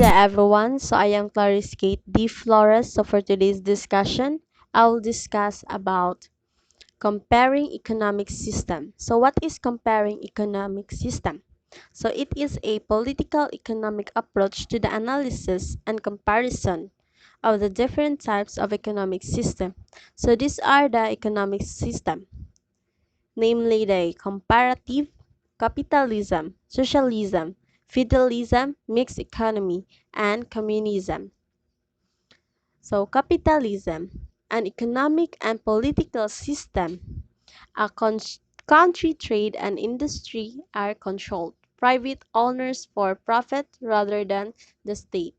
there, everyone. I am Clarice Kate D. Flores. For today's discussion, I will discuss about comparing economic system. What is comparing economic system? It is a political economic approach to the analysis and comparison of the different types of economic system. These are the economic system, namely the comparative, capitalism, socialism, feudalism, mixed economy, and communism. Capitalism, an economic and political system. A country trade and industry are controlled. Private owners for profit rather than the state.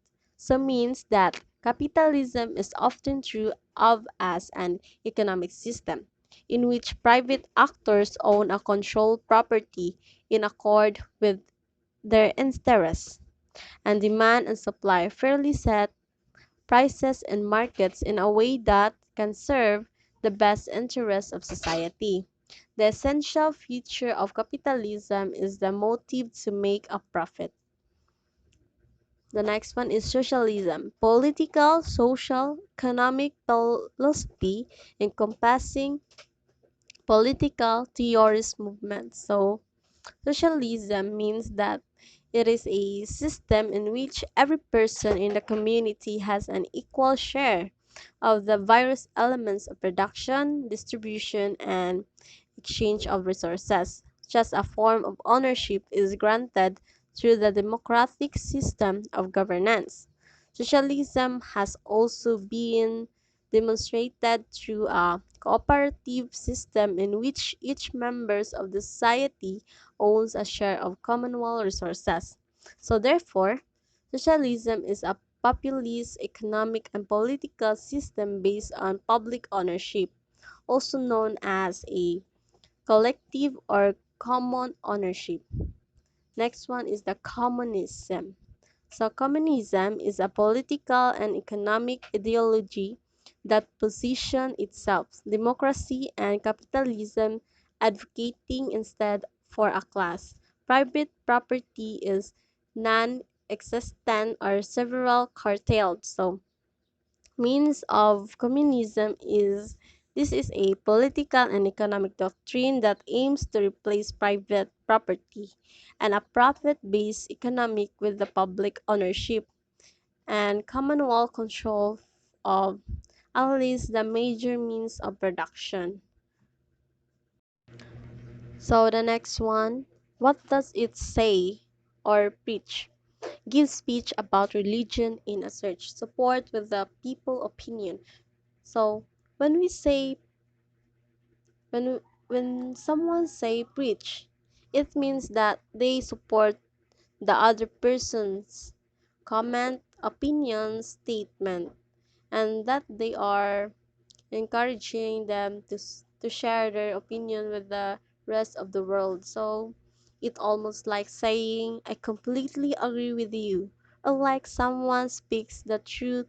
Means that capitalism is often true of as an economic system in which private actors own a controlled property in accord with their interests, and demand and supply fairly set prices in markets in a way that can serve the best interests of society. The essential feature of capitalism is the motive to make a profit. The next one is socialism, political, social, economic philosophy encompassing political theories movements. Socialism means that it is a system in which every person in the community has an equal share of the various elements of production, distribution, and exchange of resources. Just a form of ownership is granted through the democratic system of governance. Socialism has also been demonstrated through a cooperative system in which each members of the society owns a share of commonwealth resources. Therefore, socialism is a populist economic and political system based on public ownership, also known as a collective or common ownership. Next one is the communism. Communism is a political and economic ideology that positions itself, democracy and capitalism, advocating instead for a class. Private property is non-existent or several curtailed. Means of communism is this is a political and economic doctrine that aims to replace private property and a profit-based economic with the public ownership and commonwealth control of at least the major means of production. The next one, what does it say or preach? Give speech about religion in a search support with the people opinion. So when we say when someone say preach, it means that they support the other person's comment, opinion, statement, and that they are encouraging them to share their opinion with the rest of the world. It almost like saying I completely agree with you, or like someone speaks the truth,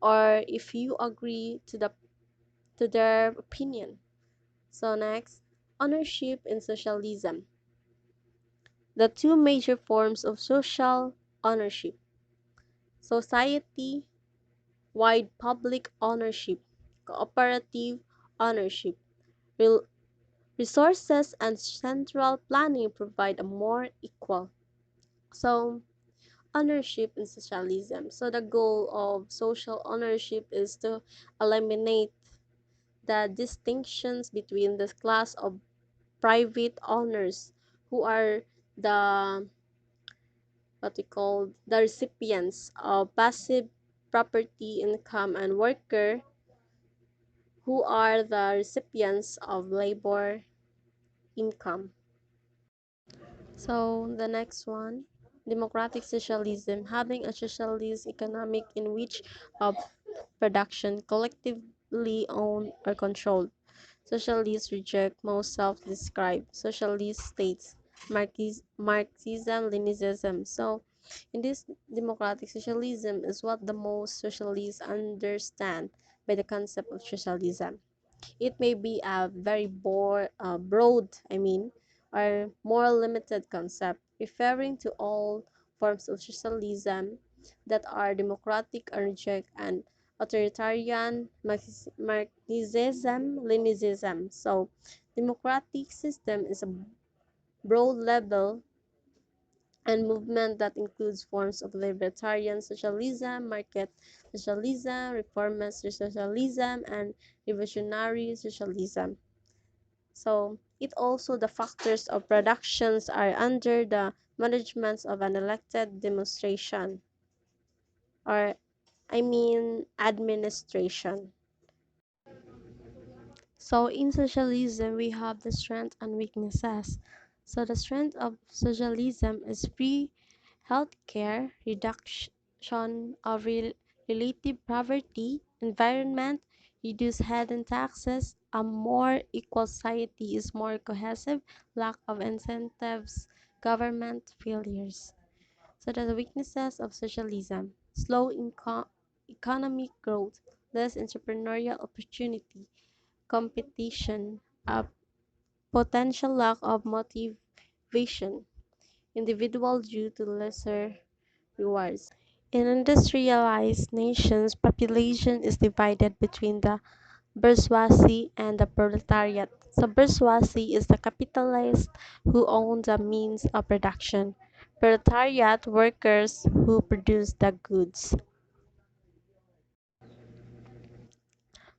or if you agree to their opinion. Next, ownership and socialism. The two major forms of social ownership: society wide public ownership, cooperative ownership. Real resources and central planning provide a more equal. So, ownership in socialism. The goal of social ownership is to eliminate the distinctions between the class of private owners who are the what we call the recipients of passive property income and worker who are the recipients of labor income. The next one, democratic socialism, having a socialist economic in which production collectively owned or controlled. Socialists reject most self-described socialist states, Marxism, Leninism. In this democratic socialism is what the most socialists understand by the concept of socialism. It may be a very broad, or more limited concept, referring to all forms of socialism that are democratic and reject an authoritarian Marxism, Leninism. So, democratic system is a broad level and movement that includes forms of libertarian socialism, market socialism, reformist socialism, and revolutionary socialism. So it also the factors of productions are under the management of an elected demonstration or administration. So in socialism, we have the strength and weaknesses. So the strength of socialism is free healthcare, reduction of relative poverty, environment, reduced hidden taxes, a more equal society is more cohesive, lack of incentives, government failures. So the weaknesses of socialism, slow economic growth, less entrepreneurial opportunity, competition, a potential lack of motivation, individual due to lesser rewards. In industrialized nations, population is divided between the bourgeoisie and the proletariat. So bourgeoisie is the capitalist who own the means of production. Proletariat workers who produce the goods.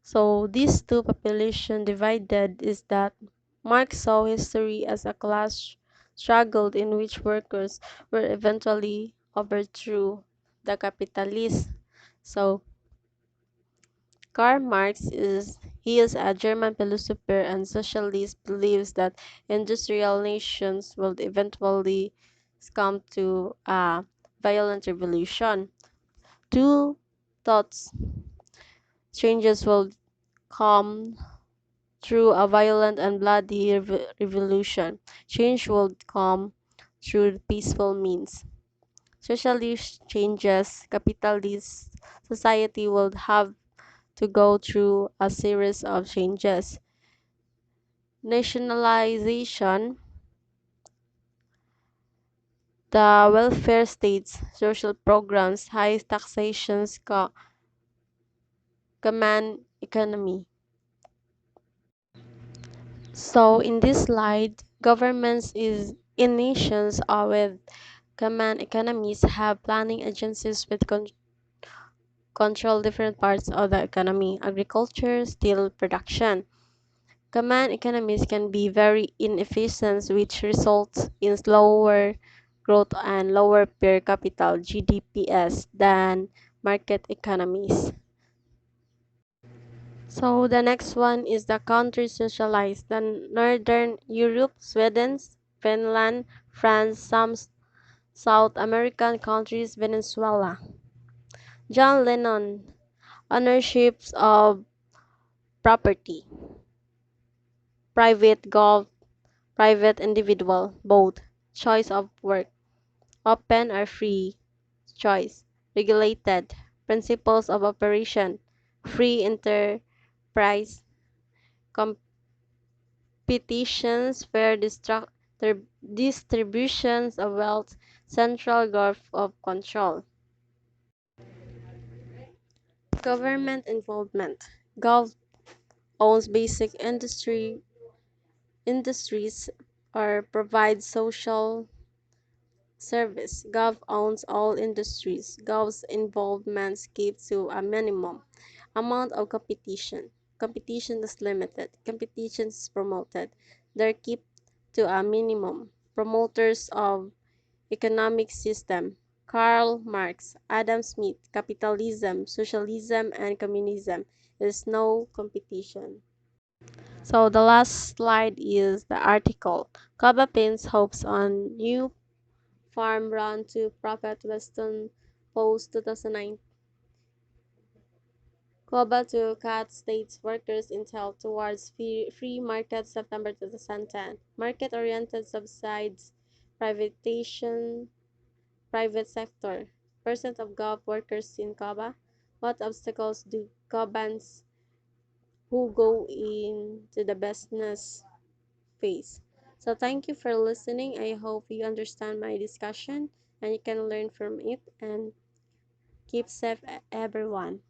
So these two population divided is that Marx saw history as a class struggle in which workers were eventually overthrew the capitalists. So Karl Marx is a German philosopher and socialist believes that industrial nations will eventually come to a violent revolution. Two thoughts changes will come through a violent and bloody revolution. Change will come through peaceful means. Socialist changes, capitalist society will have to go through a series of changes. Nationalization, the welfare states, social programs, high taxations, command economy. So in this slide, governments is in nations with command economies have planning agencies with control different parts of the economy, agriculture, steel production. Command economies can be very inefficient, which results in slower growth and lower per capita GDPs than market economies. So the next one is the country socialized. The Northern Europe, Sweden, Finland, France, some South American countries, Venezuela. John Lennon, ownerships of property, private golf, private individual, both, choice of work, open or free choice, regulated, principles of operation, free enterprise, competitions, fair distributions of wealth, central gulf of control. Government involvement. Gov owns basic industries or provides social service. Gov owns all industries. Gov's involvement keeps to a minimum. Amount of competition. Competition is limited. Competition is promoted. They're kept to a minimum. Promoters of economic system. Karl Marx, Adam Smith, capitalism, socialism, and communism. There's no competition. So the last slide is the article. Kaba pins hopes on new farm run to profit Western Post 2009. Cuba to cut states workers intel towards free market September 2010. Market-oriented subsides privatization private sector. Percent of gov workers in Cuba. What obstacles do Cubans who go into the business face? So thank you for listening. I hope you understand my discussion and you can learn from it and Keep safe, everyone.